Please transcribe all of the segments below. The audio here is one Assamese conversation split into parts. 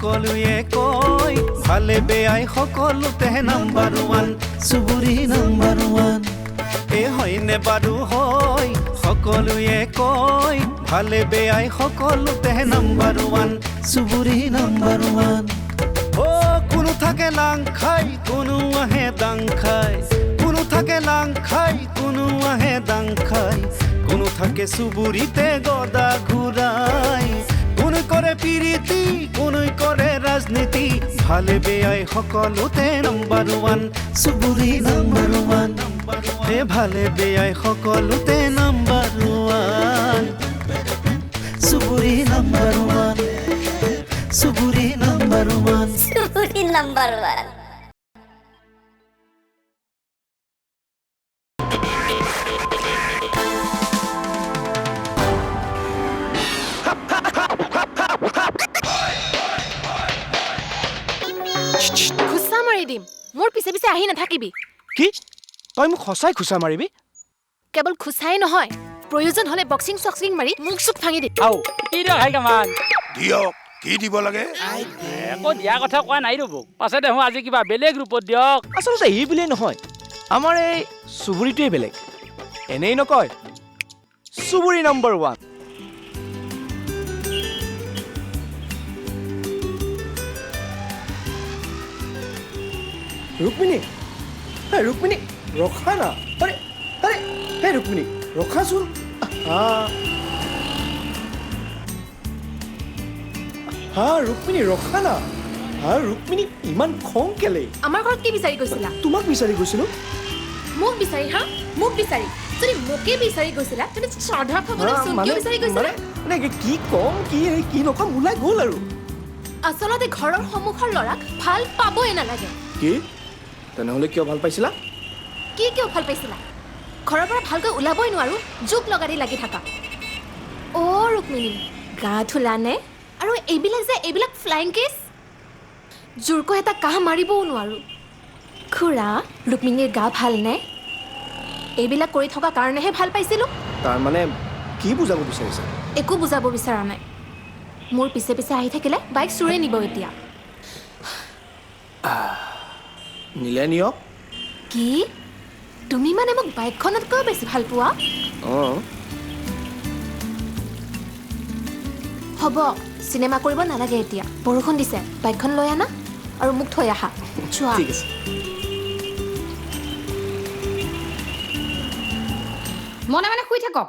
সকলোৱে কয় ভালে বেয়াই সকলোতে নাম্বাৰ ওৱান চুবুৰী নাম্বাৰ ওৱান এ হয়নে বাৰু হয় সকলোৱে কয় ভালে বেয়াই সকলোতে নাম্বাৰ ওৱান চুবুৰী নাম্বাৰ ওৱান ও কোনো থাকে লাং খাই কোনো আহে দাং খাই কোনো থাকে লাং খাই কোনো আহে দাং খাই কোনো থাকে চুবুৰীতে গদা ঘূৰাই কোনে কৰে পিৰিতি কোনে কৰে ৰাজনীতি ভালে বেয়াই সকলোতে নাম্বাৰ ওৱান চুবুৰী নাম্বাৰ ওৱান এ ভালে বেয়াই সকলোতে নাম্বাৰ ওৱান চুবুৰী নাম্বাৰ ওৱান চুবুৰী নাম্বাৰ ওৱান চুবুৰী নাম্বাৰ ওৱান খুচা মাৰি দিম মোৰ পিছে পিছে আহি নাথাকিবি কি তই মোক সঁচাই খুচা মাৰিবি কেৱল খুচাই নহয় প্ৰয়োজন হলে বক্সিং চক্সিং মাৰি মুখ চুক ভাঙি দিম আও কি দিয়ক হাই কামান দিয়ক কি দিব লাগে একো দিয়া কথা কোৱা নাই ৰ'ব পাছে দেখোঁ আজি কিবা বেলেগ ৰূপত দিয়ক আচলতে এই বুলিয়েই নহয় আমাৰ এই চুবুৰীটোৱে বেলেগ এনেই নকয় চুবুৰী নম্বৰ ওৱান ৰুক্মিণী ৰুক্মিণী ৰখা না আৰে আৰে হে ৰুক্মিণী ৰখাচোন হা ৰুক্মিণী ৰখা না ৰুক্মিণী ইমান খং কেলে আমাৰ ঘৰত কি বিচাৰি গৈছিলা তোমাক বিচাৰি গৈছিলো মোক বিচাৰি হা মোক বিচাৰি যদি মোকে বিচাৰি গৈছিলা তেন্তে শ্ৰদ্ধা খাবলৈ চুমকিও বিচাৰি গৈছিলা মানে কি কম কি নকম ওলাই গ'ল আৰু আচলতে ঘৰৰ সন্মুখৰ ল'ৰাক ভাল পাবই নালাগে কি তেনেহ'লে কিয় ভাল পাইছিলা কি কিয় ভাল পাইছিলা ঘৰৰ পৰা ভালকৈ ওলাবই নোৱাৰো জোক লগাৰি লাগি থাকা অ' ৰুক্মিণী গা ধুলানে আৰু এইবিলাক ফ্লাইং কেছ জোৰকৈ এটা কাহ মাৰিবও নোৱাৰো খুৰা ৰুক্মিণীৰ গা ভালনে এইবিলাক কৰি থকা কাৰণেহে ভাল পাইছিলোঁ তাৰ মানে কি বুজাব বিচাৰিছা একো বুজাব বিচৰা নাই মোৰ পিছে পিছে আহি থাকিলে বাইক চুৰে নিব এতিয়া নিলে নিয়ক কি তুমি মানে মোক বাইকখনতকৈ বেছি ভাল পোৱা অঁ হ'ব চিনেমা কৰিব নালাগে এতিয়া বৰষুণ দিছে বাইকখন লৈ আনা আৰু মোক থৈ আহা চোৱা ঠিক আছে মনে মনে শুই থাকক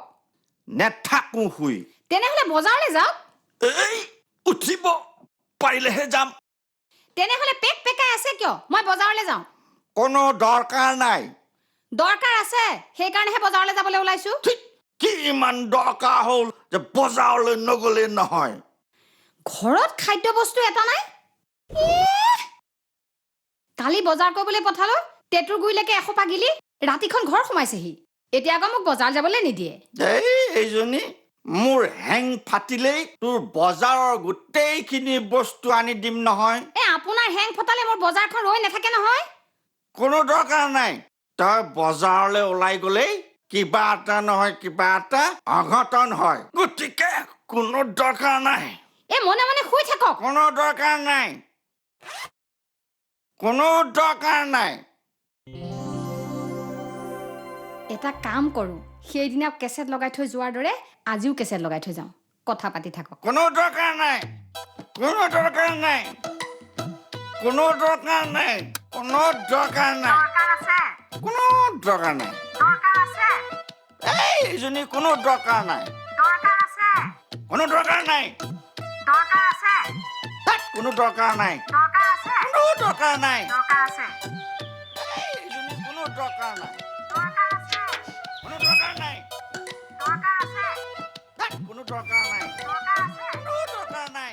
নেথাকো শুই তেনেহ'লে বজাৰলৈ যাওক এই উঠিব পাৰিলেহে যাম তেনেহ'লে পেক পেকাই আছে কিয় মই বজাৰলৈ যাওঁ কোনো দৰকাৰ নাই দৰকাৰ আছে সেইকাৰণেহে বজাৰলৈ যাবলৈ ওলাইছোঁ ঠিক কি ইমান দৰকাৰ হ'ল যে বজাৰলৈ নগ'লে নহয় ঘৰত খাদ্য বস্তু এটা নাই কালি বজাৰ কৰিবলৈ পঠালোঁ টেটুৰ গুৰিলৈকে এসোপা গিলি ৰাতিখন ঘৰ সোমাইছেহি এতিয়া আকৌ মোক বজাৰ যাবলৈ নিদিয়ে এইজনী মোৰ হেং ফাটিলেই তোৰ বজাৰৰ গোটেইখিনি বস্তু আনি দিম নহয় আপোনাৰ হেং ফটালে মোৰ বজাৰখন ৰৈ নাথাকে নহয় কোনো দৰকাৰ নাই তই বজাৰলৈ ওলাই গ'লেই কিবা এটা নহয় কিবা এটা অঘটন হয় গতিকে কোনো দৰকাৰ নাই মনে মনে শুই থাকক কোনো দৰকাৰ নাই কোনো দৰকাৰ নাই এটা কাম কৰোঁ সেইদিনা কেছেট লগাই থৈ যোৱাৰ দৰে আজিও কেছেট লগাই থৈ যাওঁ কথা পাতি থাকক কোনো দৰকাৰ নাই কোনো দৰকাৰ নাই কোনো দৰকাৰ নাই কোনো দৰকাৰ নাই কোনো দৰকাৰ নাই এইজনী কোনো দৰকাৰ নাই কোনো দৰকাৰ নাই কোনো দৰকাৰ নাই কোনো দৰকাৰ নাই এইজনী কোনো দৰকাৰ নাই কোনো দৰকাৰ নাই কোনো দৰকাৰ নাই কোনো দৰকাৰ নাই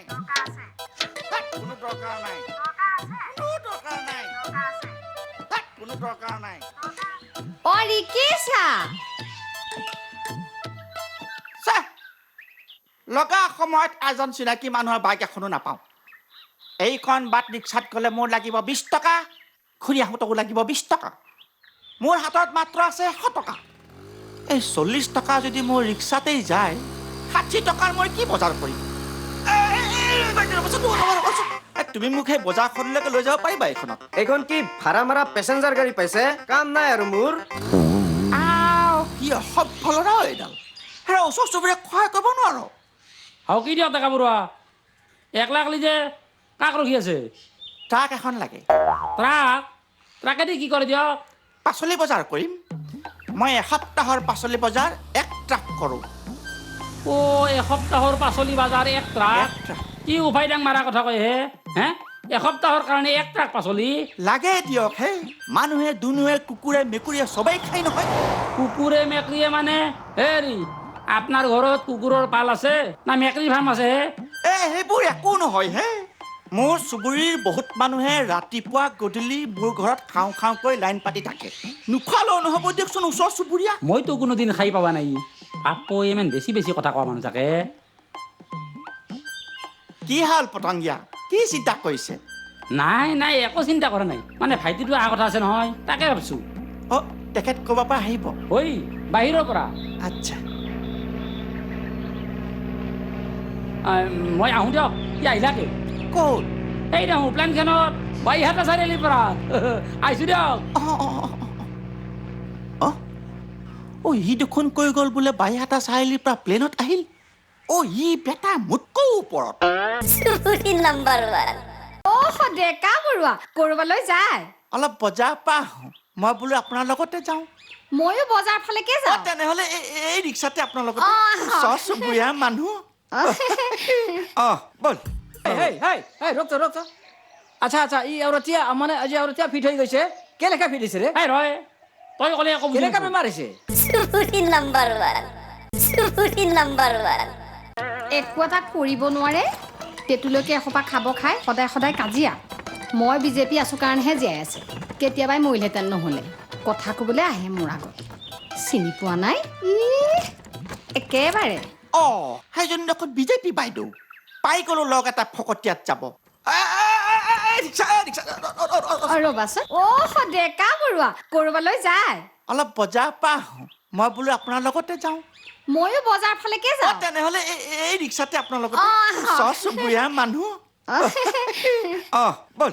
কোনো দৰকাৰ নাই কোনো দৰকাৰ নাই অ ৰিকিছা লগা সময়ত এজন চিনাকি মানুহৰ বাইক এখনো নাপাওঁ এইখন বাট ৰিক্সাত গ'লে মোৰ লাগিব 20 টকা ঘূৰি আহোঁতেও লাগিব 20 টকা মোৰ হাতত মাত্ৰ আছে 100 টকা এই 40 টকা যদি মোৰ ৰিক্সাতেই যায় 60 টকাৰ মই কি বজাৰ কৰিম তুমি মোক সেই বজাৰখনলৈকে লৈ যাব পাৰিবা এইখনত এইখন কি ভাড়া মাৰা পেচেঞ্জাৰ গাড়ী পাইছে কাম নাই আৰু মোৰ কি অসফলতা এইডাল হেৰা ওচৰ চুবুৰীয়াক সহায় কৰিব নোৱাৰো আৰু কি দিয়ক ডেকা বৰুৱা একলা একলি যে কাক ৰখি আছে ট্ৰাক এখন লাগে ট্ৰাকেদি কি কৰে দিয়ক পাচলি বজাৰ কৰিম মই এসপ্তাহৰ পাচলি বজাৰ 1 ট্ৰাক কৰোঁ এসপ্তাহৰ পাচলি বজাৰ 1 ট্ৰাক কি উপায় ডাং মাৰা কথা কয় হে এসপ্তাহৰ কাৰণে 1 ট্ৰাক পাচলি লাগে দিয়ক হে মানুহে দুনুৱে কুকুৰে মেকুৰীয়ে চবেই খাই নহয় কুকুৰে মেকুৰীয়ে মানে হেৰি আপোনাৰ ঘৰত কুকুৰৰ পাল আছে না মেকুৰী ফাৰ্ম আছে সেইবোৰ একো নহয় হে মোৰ চুবুৰীৰ বহুত মানুহে ৰাতিপুৱা গধূলি মোৰ ঘৰত খাওঁ খাওঁকৈ লাইন পাতি থাকে নোখোৱালেও নহ'ব দিয়কচোন ওচৰ চুবুৰীয়া মইতো কোনোদিন খাই পাবা নাই আপো ইমান বেছি বেছি কথা কোৱা মানুহ থাকে কি হাল পতংগীয়া কি চিন্তা কৰিছে নাই একো চিন্তা কৰা নাই মানে ভাইটিটো অহা কথা আছে নহয় তাকে ভাবছো তেখেত ক'ৰবাৰ পৰা আহিব ঐ বাহিৰৰ পৰা আচ্ছা মই আহোঁ দিয়ক কি আহিলাকে ক'ত এই দেখোঁ প্লেনখনত বাইহাটা চাৰিআলিৰ পৰা আহিছোঁ দিয়ক সি দেখোন কৈ গ'ল বোলে বাইহাটা চাৰিআলিৰ পৰা প্লেনত আহিল ই বেটা মোতকৈ ওপৰত চুবুৰী নাম্বাৰ 1 ডেকা বৰুৱা কৰবালৈ যায় অলপ বজাৰ পৰা আহোঁ মই বোলো আপোনাৰ লগতে যাওঁ ময়ো বজাৰ ফালেকে যাওঁ তেনেহ'লে এই ৰিক্সাতে আপোনাৰ লগতে ওচৰ চুবুৰীয়া মানুহ বল ৰখ আচ্ছা ই আউৰতীয়া মানে আজি আউৰতীয়া ফিট হৈ গৈছে কেলেকা ফিট হৈছে ৰে ৰয় তই ক'লে একো বুজি কেলেকা নাপাওঁ। বেমাৰ হৈছে চুবুৰী নাম্বাৰ 1 চুবুৰী নাম্বাৰ 1 একো এটা কৰিব নোৱাৰে তেতুলৈকে এসোপা খাব খাই সদায় কাজিয়া মই বিজেপি আছোঁ কাৰণেহে জীয়াই আছে কেতিয়াবাই মৰিলহেঁতেন নহ'লে কথা ক'বলৈ আহে মোৰ আগত চিনি পোৱা নাই একেবাৰে সেইজনী দেখোন বিজেপি বাইদেউ পাই গ'লো লগ এটা ফকতীয়াত যাব ৰ'বাচোন ডেকা বৰুৱা কৰবালৈ যায় অলপ বজাৰ পৰা আহোঁ মই বোলো আপোনাৰ লগতে যাওঁ ময়ো বজাৰ ফালেকে যাওঁ তেনেহ'লে এই ৰিক্সাতে আপোনাৰ লগতে ওচৰ চুবুৰীয়া মানুহ বল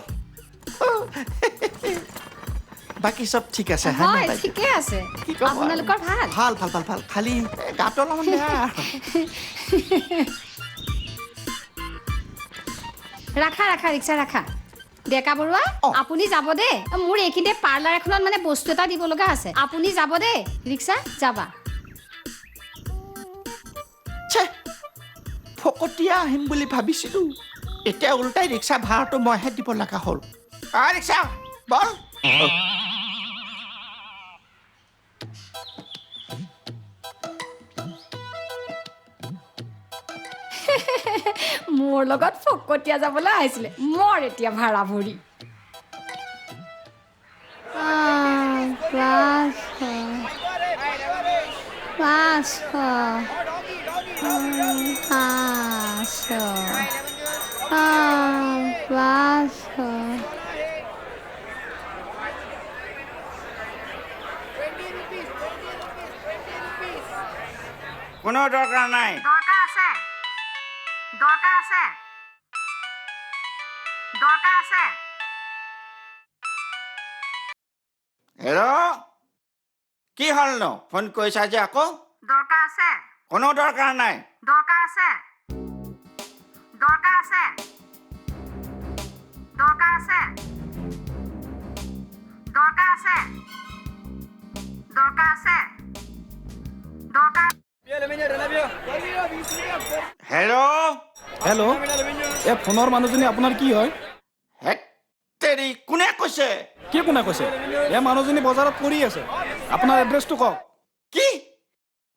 বাকী চব ঠিক আছে হয় ঠিকে আছে আপোনালোকৰ ভাল ভাল খালি গাটো অলপমান বেয়া ৰাখা ৰিক্সা ৰাখা ডেকা বৰুৱা আপুনি যাব দেই মোৰ এইখিনিতে পাৰ্লাৰ এখনত মানে বস্তু এটা দিব লগা আছে আপুনি যাব দেই ৰিক্সা যাবা ফকতীয়া আহিম বুলি ভাবিছিলোঁ এতিয়া ওলোটাই ৰিক্সা ভাড়াটো মইহে দিব লগা হ'ল ৰিক্সা বল মোৰ লগত ফকতীয়া যাবলৈ আহিছিলে মোৰ এতিয়া ভাড়া ভৰি কোনো দৰকাৰ নাই হেল্ল' কি হ'ল ন ফোন কৰিছা যে আকৌ দৰকাৰ আছে কোনো দৰকাৰ নাই দৰকাৰ আছে দৰকাৰ আছে দৰকাৰ আছে দৰকাৰ আছে দৰকাৰ আছে দৰকাৰ হেল্ল' এই ফোনৰ মানুহজনী আপোনাৰ কি হয় তেৰি কোনে কৈছে কি কোনে কৈছে এই মানুহজনী বজাৰত পৰি আছে আপোনাৰ এড্ৰেছটো কওক কি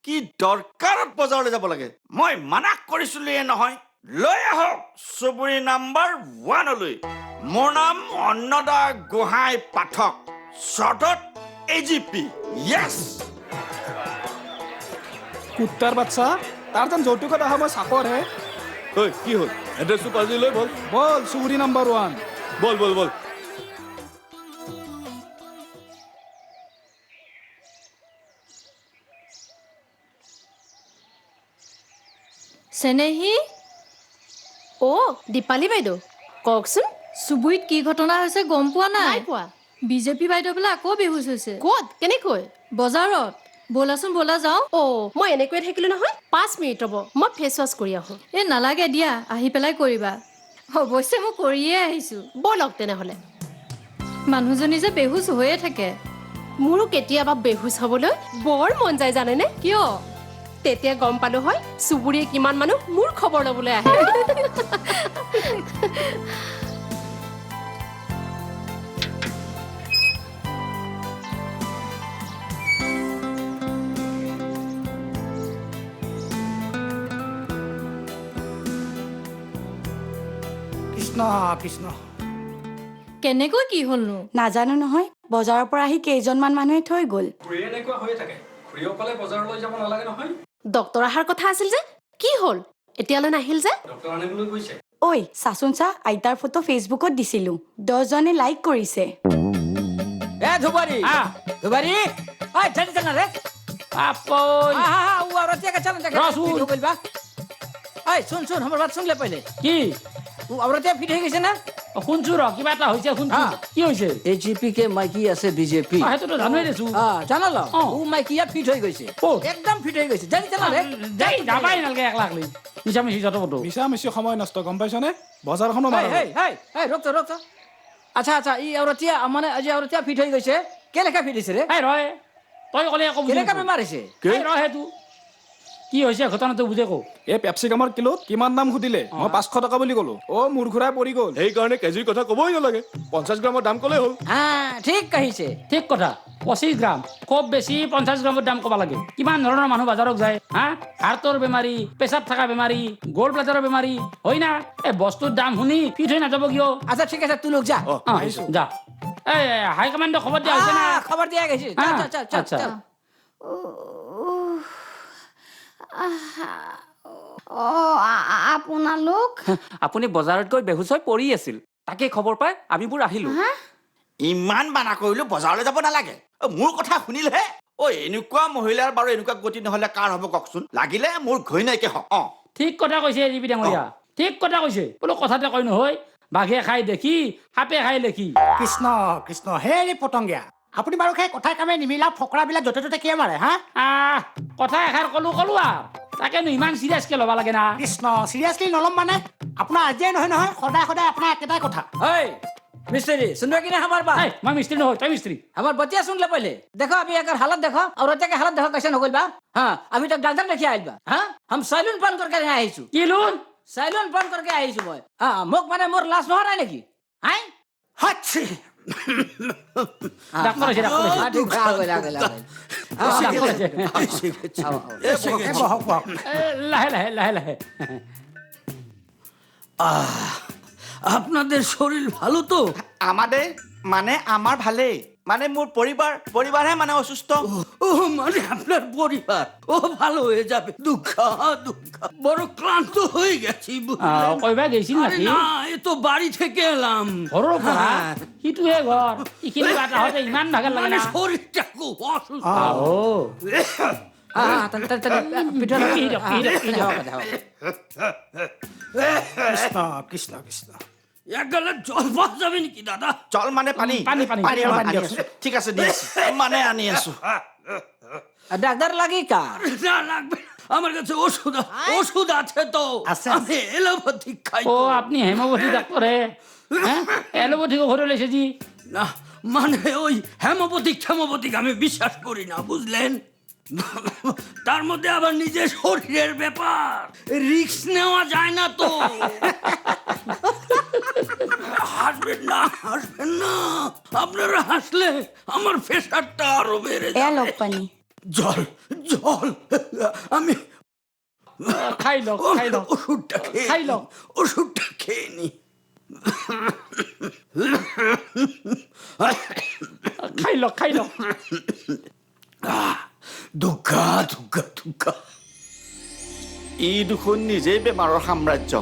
কি দৰকাৰত বজাৰলৈ যাব লাগে মই মানা কৰিছিলোৱে নহয় লৈ আহক চুবুৰী নাম্বাৰ 1লৈ মোৰ নাম অন্নদা গোহাঁই পাঠক চৰ্টত AGP য়েছ কুত্তাৰ বাচ্চা তাৰ যেন যৌতুকত অহা মই চাকৰহে কি হ'ল এড্ৰেছটো পাজি লৈ বল বল চুবুৰী নাম্বাৰ 1 বল চেনেহী দীপালী বাইদেউ কওকচোন চুবুৰীত কি ঘটনা হৈছে গম পোৱা নাই নাই পোৱা বিজেপি বাইদেউ বোলে আকৌ বেহুচ হৈছে ক'ত কেনেকৈ বজাৰত ব'লাচোন ব'লা যাওঁ মই এনেকৈয়ে থাকিলো নহয় 5 মিনিট ৰ'ব মই ফেচ ৱাছ কৰি আহোঁ এই নালাগে দিয়া আহি পেলাই কৰিবা অৱশ্যে মই কৰিয়ে আহিছোঁ ব'লক তেনেহ'লে মানুহজনী যে বেহুচ হৈয়ে থাকে মোৰো কেতিয়াবা বেহুচ হ'বলৈ বৰ মন যায় জানেনে কিয় তেতিয়া গম পালো হয় চুবুৰীয়ে কিমান মানুহ মোৰ খবৰ ল'বলৈ আহে কৃষ্ণ কৃষ্ণ কেনেকৈ কি হ'লনো নাজানো নহয় বজাৰৰ পৰা আহি কেইজনমান মানুহে থৈ গ'ল এনেকুৱা হৈ থাকে খুৰীসকলে বজাৰলৈ যাব নালাগে নহয় ডক্তৰ অহাৰ কথা আছিল যে কি হ'ল এতিয়ালৈ নাহিল যে ডক্তৰ আনিবলৈ গৈছে ঐ চাচোন চা আইতাৰ ফটো ফেচবুকত দিছিলো 10 জনে লাইক কৰিছে এ ধুবাৰী ধুবাৰী ঐ জানি জানা ৰে আপই ও औरतिया का चल देख रसूल। हो गइल बा ঐ सुन हमर बात सुन ले पहले কি ও औरतिया फिट হৈ গৈছে না শুনছো ৰ কিবা এটা হৈছে শুনছো কি হৈছে एजीपी के माइकी আছে বিজেপি সেইটোতো জানোৱেই দেছো জানাল ও মাইকিয়া ফিট হৈ গৈছে একদম ফিট হৈ গৈছে জানি জানা ৰে যাই যাবাই নালাগে একলাগলি মিছামিছি যত বতো মিছা মিছি সময় নষ্ট গম পাইছনে বজাৰখনো হেই হেই হেই হেই ৰক আচ্ছা আচ্ছা ই औरतिया মানে আজি औरतिया ফিট হৈ গৈছে কে লেখা ফিট হৈছে ৰে এই ৰয় তই ক'লে একো বুজি কেনেকা বেমাৰ হৈছে এই ৰয় হেতু কি হৈছে ঘটনাটো বুজে কো এই পেপচিকামৰ কিলোত কিমান দাম সুধিলে মই 500 টকা বুলি ক'লো মোৰ ঘূৰাই পৰি গ'ল সেইকাৰণে কেজিৰ কথা ক'বই নালাগে 50 গ্ৰামৰ দাম ক'লেই হ'ল ঠিক কহিছে ঠিক কথা 25 গ্ৰাম খুব বেছি 50 গ্ৰামৰ দাম ক'ব লাগে কিমান ধৰণৰ মানুহ বজাৰত যায় হাৰ্টৰ বেমাৰী পেছাব থকা বেমাৰী গ'ল্ড ব্লাডাৰৰ বেমাৰী হয় না এই বস্তুৰ দাম শুনি ফিট হৈ নাযাব কিয় আচ্ছা ঠিক আছে তুই লোক যা যা এই হাই কমাণ্ডক খবৰ দিয়া হৈছে না খবৰ দিয়া গৈছে আচ্ছা আপোনালোক আপুনি বজাৰত গৈ বেহুচ হৈ পৰি আছিল তাকে খবৰ পাই আমিবোৰ আহিলো ইমান বানা কৰিলো বজাৰলৈ যাব নালাগে মোৰ কথা শুনিলেহে এনেকুৱা মহিলাৰ বাৰু এনেকুৱা গতি নহলে কাৰ হ'ব কওকচোন লাগিলে মোৰ ঘৈণীয়েকে হওক ঠিক কথা কৈছে ৰিবি ডাঙৰীয়া ঠিক কথা কৈছে বোলো কথাতে কয় নহয় বাঘে খাই দেখি সাপে খাই লেখি কৃষ্ণ কৃষ্ণ হেৰি পতংগীয়া আপুনি বাৰু সেই কথাই কামে নিমিলা ফকৰাবিলাক য'তে ত'তে কিয় মাৰে কথা এষাৰ কলো আৰু তাকেনো ইমান চিৰিয়াছকে ল'ব লাগে না কৃষ্ণ চিৰিয়াছলি নল'ম মানে আপোনাৰ আজিয়ে নহয় সদায় সদায় আপোনাৰ একেটাই কথা मिस्त्री सुन रहे कि नहीं हमारे बात मैं मिस्त्री नहीं होता मिस्त्री हमारे बच्चिया सुन ले पहले देखो अभी अगर हालत देखो और औरत के हालत देखो कैसे हो गइल बा हां अभी तक डॉक्टर लेके आइल बा हां हम सैलून बंद करके यहाँ आई छु की लून सैलून बंद करके आई छु भाई हां मुख माने मोर लाश न रहा नेकी हैं हच्छी डॉक्टर है हां ठीक आ गइल लहे আপনাদের শরীর ভালো তো আমাদের মানে আমার ভালে মানে মোর পরিবারহে মানে অসুস্থ ও মানে আপনার পরিবার ও ভালো হয়ে যাবে দুঃখ বড় ক্লান্ত হয়ে গেছি কইবা গেছিল নাকি না এ তো বাড়ি থেকে এলাম ঘৰৰ পৰা কিটুহে ঘৰ ইখিনি বাটা হতে ইমান ভাগৰ লাগে না শরীরটা খুব অসুস্থ কৃষ্ণ কৃষ্ণ এক গেলে জল পাওয়া যাবে নাকি দাদা জল মানে পানি পানি ঠিক আছে দিয়ে মানে আনি আছো ডাক্তার লাগে কার না লাগবে আমার কাছে ওষুধ আছে তো আমি এলোপ্যাথিক খাই আপনি হেমোপ্যাথি ডাক্তার এলোপ্যাথিক ঘরে এসেছি না মানে ওই হেমোপ্যাথিক আমি বিশ্বাস করি না বুঝলেন তার মধ্যে আবার নিজের শরীরের ব্যাপার রিস্ক নেওয়া যায় না তো হাসবেন না আপনারা হাসলে আমার প্রেশারটা আরো বেড়ে যাবে পানি জল আমি খাই লো ওষুধটা খেয়ে নি খাই লো দুঃখ ই দুখন নিজেই বেমাৰৰ সাম্ৰাজ্য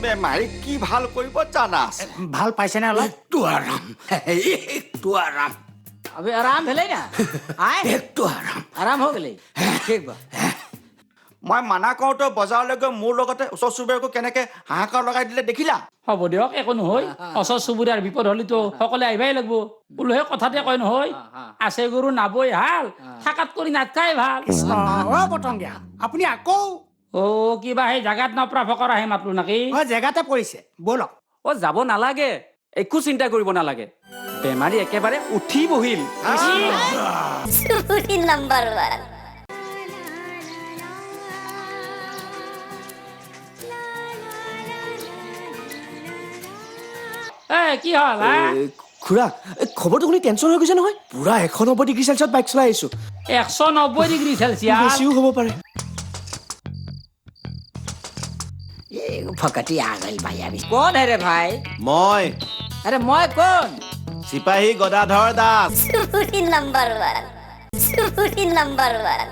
বেমাৰী কি ভাল কৰিব জানা আছে ভাল পাইছে না অলপ একটু আরাম अबे आराम भेले ना आए एक तो आराम हो गेले ठीक बा মই মানা কৰোঁতে বজাৰলৈ গৈ মোৰ লগতে ওচৰ চুবুৰীয়াকো কেনেকৈ হাহাকাৰ লগাই দিলে দেখিলা হ'ব দিয়ক একো নহয় ওচৰ চুবুৰীয়াৰ বিপদ হ'লেতো সকলোৱে আহিবাই লাগব বোলোহে কথাতে কয় নহয় আছে গৰু নাবৈ হাল থাকাত কৰি নাথাকাই ভাল পটংগীয়া আপুনি আকৌ কিবা সেই জাগাত নপৰা ফকৰ আহে মাতলো নাকি জেগাতে পৰিছে ব'লক যাব নালাগে একো চিন্তা কৰিব নালাগে বেমাৰী একেবাৰে উঠি বহিল চুবুৰী নাম্বাৰ 1 কি হ'ল হা খুৰা খবৰটো শুনি টেনশ্যন হৈ গৈছে নহয় পুৰা 190 ডিগ্ৰী চেলচিয়াছত বাইক চলাই আহিছো 190 ডিগ্ৰী চেলচিয়াছ বেছিও হ'ব পাৰে फकटी आ गई भाई अभी কোন হে ৰে ভাই মই আৰে মই কোন চিপাহী গদাধৰ দাস চুবুৰী নাম্বাৰ 1 চুবুৰী নাম্বাৰ 1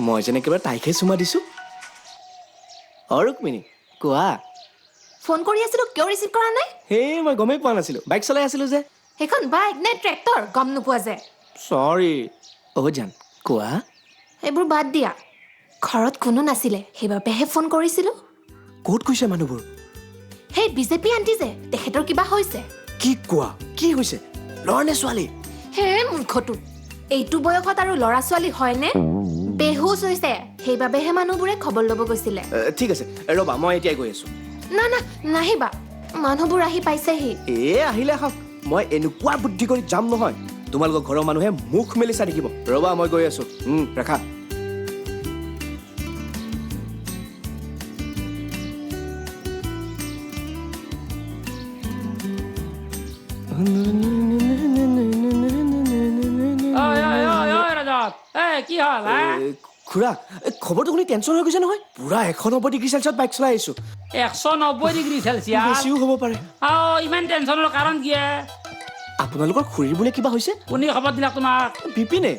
মই যেন একেবাৰে তাইকহে চুমা দিছো ৰুক্মিণী কোৱা ফোন কৰি আছিলো কিয় ৰিচিভ কৰা নাই মই গমেই পোৱা নাছিলো বাইক চলাই আছিলো যে সেইখন বাইক নে ট্ৰেক্টৰ গম নোপোৱা যে চৰি জান কোৱা এইবোৰ বাদ দিয়া ঘৰত কোনো নাছিলে সেইবাবেহে ফোন কৰিছিলো ক'ত গৈছে মানুহবোৰ সেই বিজেপি আন্টি যে তেখেতৰ কিবা হৈছে কি কোৱা কি হৈছে ল'ৰা নে ছোৱালী হে মূৰ্খটো এইটো বয়সত আৰু ল'ৰা ছোৱালী হয়নে বেহুচ হৈছে সেইবাবেহে মানুহবোৰে খবৰ ল'ব গৈছিলে ঠিক আছে ৰ'বা মই এতিয়াই গৈ আছো না নাহিবা মানুহবোৰ আহি পাইছেহি আহিলে আহক মই এনেকুৱা বুদ্ধি কৰি যাম নহয় তোমালোকৰ ঘৰৰ মানুহে মুখ মেলি চাই থাকিব ৰ'বা মই গৈ আছো ৰাখা কি হ'ল হা খুৰা খবৰটো শুনি টেনশ্যন হৈ গৈছে নহয় পুৰা 190 ডিগ্ৰী চেলচিয়াছত বাইক চলাই আহিছো 190 ডিগ্ৰী চেলচিয়াছ বেছিও হ'ব পাৰে ইমান টেনশ্যনৰ কাৰণ কি আপোনালোকৰ খুৰীৰ বোলে কিবা হৈছে কোনে খবৰ দিলাক তোমাক বিপিনে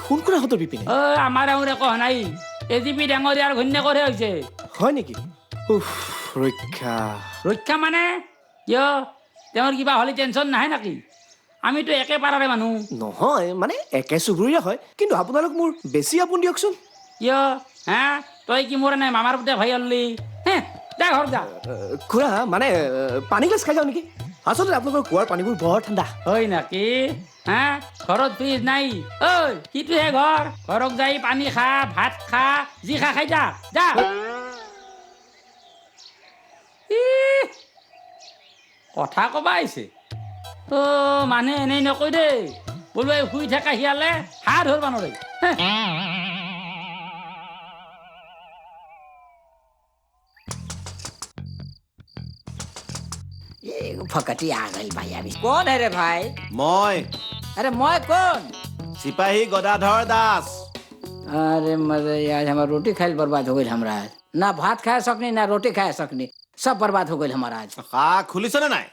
শুন খুৰাহঁতৰ বিপিনে আমাৰ আৰু একো হোৱা নাই এজিপি ডাঙৰীয়াৰ ঘৈণীয়েকৰহে হৈছে হয় নেকি ৰক্ষা মানে কিয় তেওঁৰ কিবা হ'লে টেনশ্যন নাহে নেকি আমিতো একে পাৰাৰে মানুহ নহয় মানে একে চুবুৰীয়া হয় কিন্তু আপোনালোক মোৰ বেছি আপোন দিয়কচোন কিয় তই কি মোৰ নাই মামাৰ পুতে ভাই হলি যা ঘৰ যা খুৰা মানে পানী গিলাচ খাই যাওঁ নেকি আচলতে আপোনালোকৰ কুঁৱাৰ পানীবোৰ বৰ ঠাণ্ডা হয় নেকি ঘৰত ফ্ৰিজ নাই সিটোহে ঘৰত যাই পানী খা ভাত খা যি খা খাই যা কথা কবা আহিছে মানুহে এনেই নকয় দেই বোলো শুই থকা শিয়ালে হাত ধৰবা নৰে फकटी आ गई भाई अभी কোন হে ৰে ভাই মই আৰে মই কোন চিপাহী গদাধৰ দাস अरे मरे यार हमारा रोटी खाइल बर्बाद हो गई हमरा आज ना भात खाए सकनी ना रोटी खाए सकनी सब बर्बाद हो गई हमारा आज খুলিছনে নাই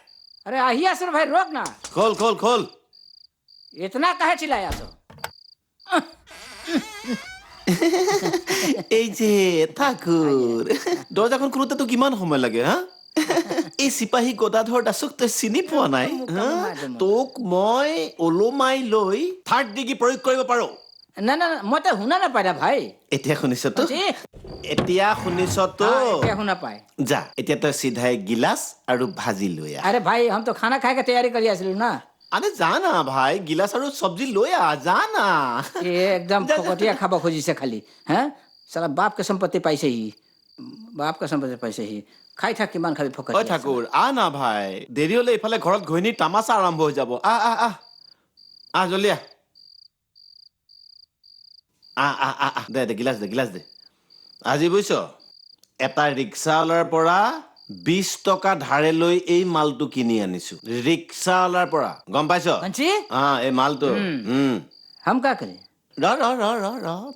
अरे आहिया सर भाई रोक ना খোল इतना काहे चिल्लाया तो এই যে ঠাকুৰ দৰ্জাখন খোলোতে তো কিমান সময় লাগে এই চিপাহী গদাধৰ দাসক তই চিনি পোৱা নাই তোক মই ওলোমাই লৈ 3rd ডিগ্ৰী প্ৰয়োগ কৰিব পাৰো না না মই তো শুনা না পাইরা ভাই এতিয়া শুনিছ তো क्या শুনা পাই যা এতিয়া তই সিধাই গিলাস আৰু ভাজি লৈ আহ अरे भाई हम तो खाना खाए के तैयारी करी आसिलु ना আরে যা না ভাই গিলাস আৰু সবজি লৈ আহ যা না ये एकदम फकटिया खाबा खोजिसे खाली हैं साला बाप के संपत्ति पाइसे ही बाप के संपत्ति पाइसे ही खाई था किमान खाबी फकटिया ঐ ঠাকুৰ আ না ভাই দেৰি হলে ইফালে ঘৰত ঘৈণীৰ তামাচা আৰম্ভ হৈ যাব আহ জলদি আহ দে গিলাস দে আজি বুজিছ এটা ৰিক্সাৱালাৰ পৰা 20 টকা ধাৰে লৈ এই মালটো কিনি আনিছো ৰিক্সাৱালাৰ পৰা গম পাইছ এই মালটো हम क्या करें ৰ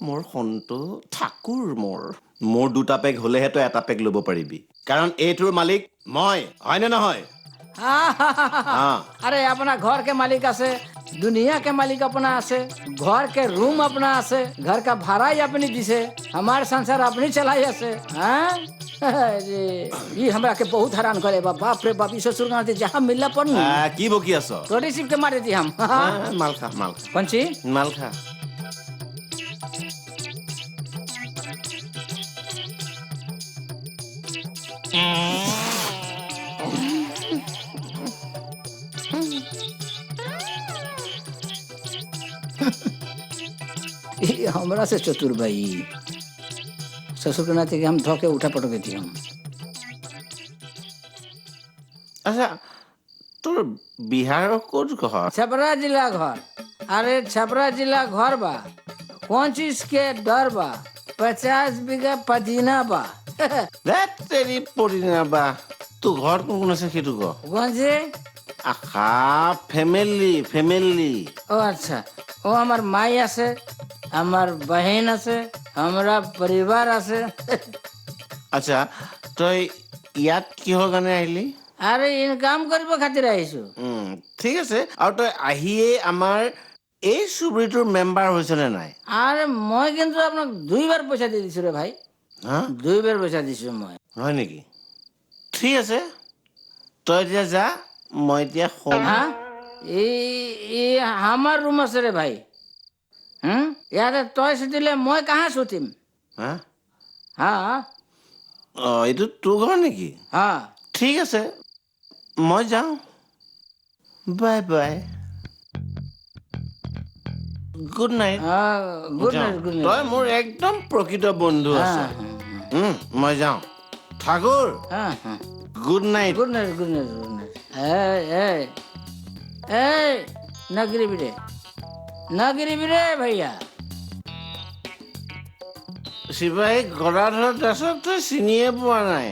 মোৰ সোণটো ঠাকুৰ মোৰ দুটা পেগ হ'লেহে তই এটা পেগ ল'ব পাৰিবি কাৰণ এইটোৰ মালিক মই হয়নে নহয় अरे अपना घर के मालिक आसे दुनिया के मालिक अपना आसे घर के रूम अपना आसे घर का भाड़ा ही अपनी दिसे हमारे संसार अपनी चलाई आसे ये हमरा के बहुत हैरान करे बाप रे बाप ससुर गाँव जहाँ मिलना पर কি বকি আছ रोटी सिप के मारे थी हम মাল খা पंची মাল খা हमरा से चतुर भाई ससुर के नाते हम धोके उठा पटके थी हम আচ্ছা তোর বিহারের কোন ঘর छपरा जिला घर अरे छपरा जिला घर बा कौन चीज के डर बा 50 बीघा पदीना बा তেরি পরিনা বা তো ঘর কোন আছে সেইটো ক कौन से আখা ফ্যামিলি ओ अच्छा ओ हमार माई আছে हमार बहन আছে हमरा परिवार আছে আচ্ছা তই ইয়াত কিহৰ কাৰণে আহিলি अरे इनकाम কৰিব খাतिर আহিছো ঠিক আছে আৰু তই আহিয়ে আমাৰ এই চুবুৰীটোৰ মেম্বাৰ হৈছনে নাই আৰে মই কিন্তু আপোনাক দুইবাৰ পইচা দি দিছো ৰে ভাই হা দুইবাৰ পইচা দিছো মই হয় নেকি ঠিক আছে তই এতিয়া যা মই এতিয়া হোম হা এই আমার রুম আছে রে ভাই ইয়াতে তই সুধিলে মই কাহা সুধিম হা হা এইটো তোৰ ঘৰ নেকি হা ঠিক আছে মই যাওঁ bye bye good night good night good night তই মোৰ একদম প্ৰকৃত বন্ধু আছে মই যাওঁ Thakur good night good night good night good night এই নগৰিবি ৰে ভাইয়া শিৱাই গদাধৰ দাসক তই চিনিয়ে পোৱা নাই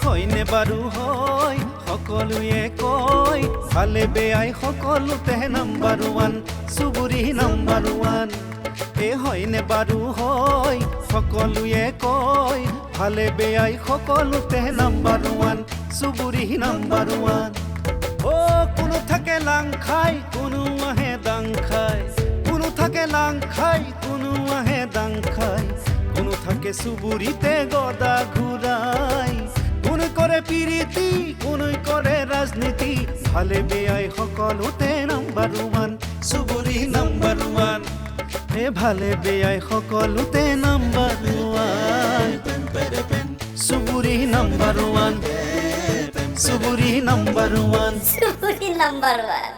হয়নে বাৰু হয় সকলোৱে কয় ভালে বেয়াই সকলোতে নাম্বাৰ ওৱান চুবুৰী নাম্বাৰ ওৱান হয়নে বাৰু হয় সকলোৱে কয় ভালে বেয়াই সকলোতে নাম্বাৰ ওৱান চুবুৰী নাম্বাৰ ওৱান কোনো থাকে লাং খাই কোনো আহে দাং খাই কোনো থাকে লাং খাই কোনো আহে দাং খাই কোনো থাকে চুবুৰীতে গদা ঘূৰাই কোন কৰে পিৰিতি কোন কৰে ৰাজনীতি ভালে বেয়াই সকলোতে নাম্বাৰ ওৱান চুবুৰী নাম্বাৰ ওৱান ভালে বেয়াই সকলোতে নাম্বাৰ ওৱান চুবুৰী নাম্বাৰ ওৱান চুবুৰী নাম্বাৰ ওৱান চুবুৰী নাম্বাৰ ওৱান